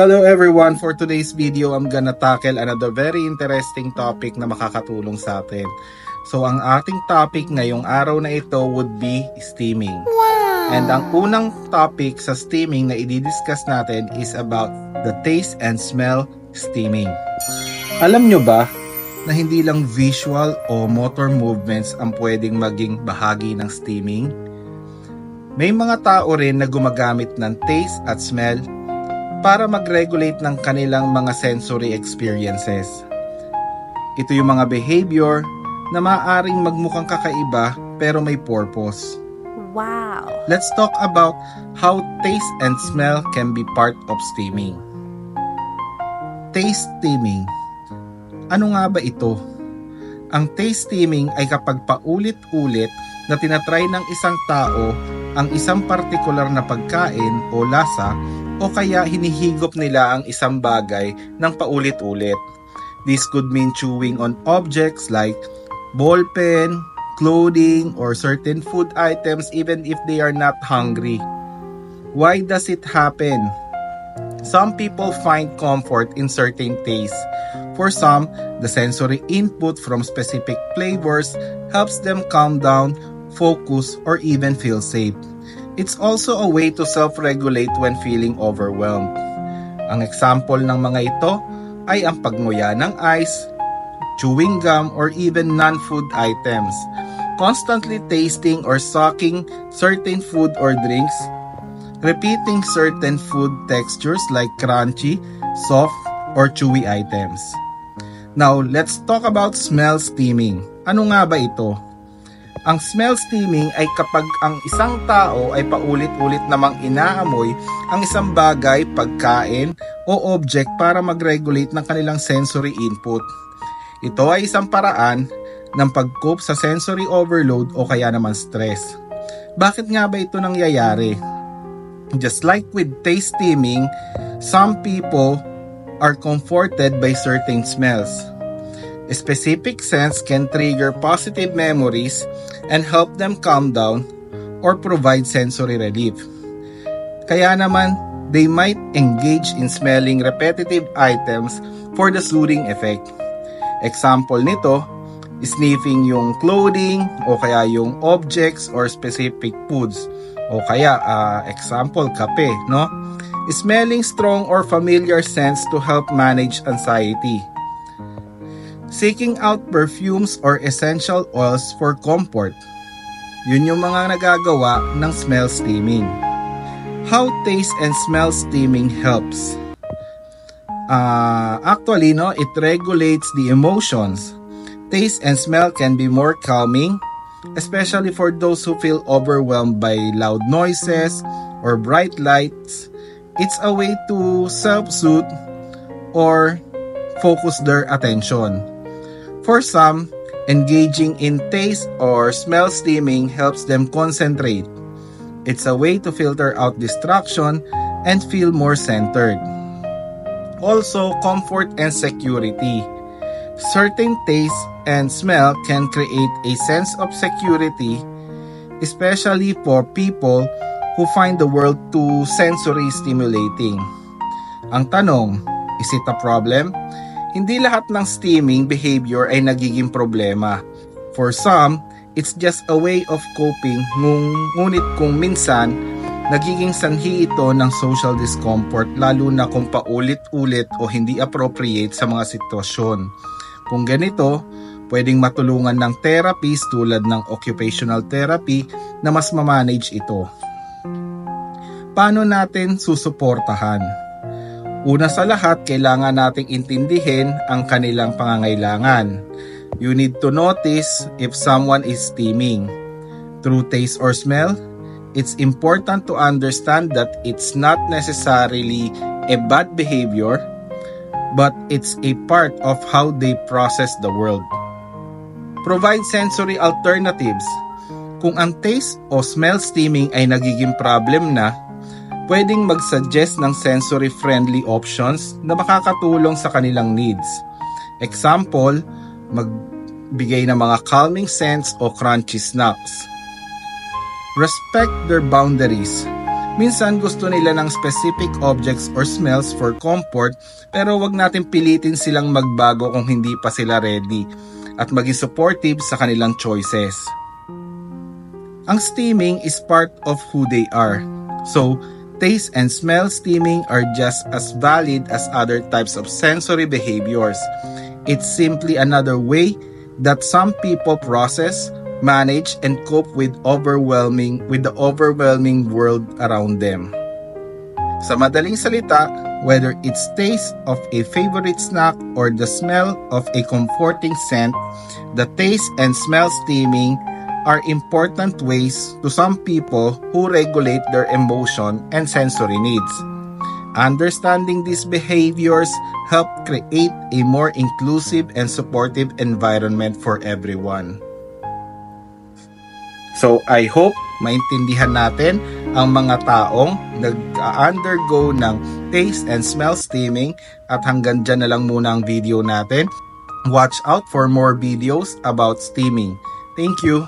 Hello everyone, for today's video, I'm gonna tackle another very interesting topic na makakatulong sa atin. So ang ating topic ngayong araw na ito would be steaming. Wow! And ang unang topic sa steaming na i-discuss natin is about the taste and smell steaming. Alam nyo ba na hindi lang visual o motor movements ang pwedeng maging bahagi ng steaming? May mga tao rin na gumagamit ng taste at smell para mag-regulate ng kanilang mga sensory experiences. Ito yung mga behavior na maaaring magmukhang kakaiba pero may purpose. Wow! Let's talk about how taste and smell can be part of steaming. Taste steaming. Ano nga ba ito? Ang taste steaming ay kapag paulit-ulit na tinatry ng isang tao ang isang partikular na pagkain o lasa o kaya hinihigop nila ang isang bagay ng paulit-ulit. This could mean chewing on objects like ballpen, clothing, or certain food items even if they are not hungry. Why does it happen? Some people find comfort in certain tastes. For some, the sensory input from specific flavors helps them calm down, focus, or even feel safe. It's also a way to self-regulate when feeling overwhelmed. Ang example ng mga ito ay ang pagnguya ng ice, chewing gum, or even non-food items. Constantly tasting or sucking certain food or drinks, repeating certain food textures like crunchy, soft, or chewy items. Now, let's talk about smell steaming. Ano nga ba ito? Ang smell steaming ay kapag ang isang tao ay paulit-ulit namang inaamoy ang isang bagay, pagkain, o object para mag-regulate ng kanilang sensory input. Ito ay isang paraan ng pag-cope sa sensory overload o kaya naman stress. Bakit nga ba ito nangyayari? Just like with taste steaming, some people are comforted by certain smells. A specific sense can trigger positive memories and help them calm down or provide sensory relief. Kaya naman, they might engage in smelling repetitive items for the soothing effect. Example nito, sniffing yung clothing o kaya yung objects or specific foods. O kaya, example, kape, no? Smelling strong or familiar scents to help manage anxiety. Seeking out perfumes or essential oils for comfort. Yun yung mga nagagawa ng smell steaming. How taste and smell steaming helps? Actually, it regulates the emotions. Taste and smell can be more calming, especially for those who feel overwhelmed by loud noises or bright lights. It's a way to self-soothe or focus their attention. For some, engaging in taste or smell steaming helps them concentrate. It's a way to filter out distraction and feel more centered. Also, comfort and security. Certain taste and smell can create a sense of security, especially for people who find the world too sensory stimulating. Ang tanong, is it a problem? Hindi lahat ng steaming behavior ay nagiging problema. For some, it's just a way of coping, ngunit kung minsan, nagiging sanhi ito ng social discomfort lalo na kung paulit-ulit o hindi appropriate sa mga sitwasyon. Kung ganito, pwedeng matulungan ng therapies tulad ng occupational therapy na mas mamanage ito. Paano natin susuportahan? Una sa lahat, kailangan nating intindihin ang kanilang pangangailangan. You need to notice if someone is steaming. Through taste or smell, it's important to understand that it's not necessarily a bad behavior, but it's a part of how they process the world. Provide sensory alternatives. Kung ang taste o smell steaming ay nagiging problem na, pwedeng mag-suggest ng sensory-friendly options na makakatulong sa kanilang needs. Example, magbigay ng mga calming scents o crunchy snacks. Respect their boundaries. Minsan gusto nila ng specific objects or smells for comfort, pero wag natin pilitin silang magbago kung hindi pa sila ready, at maging supportive sa kanilang choices. Ang steaming is part of who they are. So, taste and smell steaming are just as valid as other types of sensory behaviors. It's simply another way that some people process, manage, and cope with the overwhelming world around them. Sa madaling salita, whether it's taste of a favorite snack or the smell of a comforting scent, the taste and smell steaming are important ways to some people who regulate their emotion and sensory needs. Understanding these behaviors help create a more inclusive and supportive environment for everyone. So I hope maintindihan natin ang mga taong nag-undergo ng taste and smell steaming, at hanggang dyan na lang muna ang video natin. Watch out for more videos about steaming. Thank you!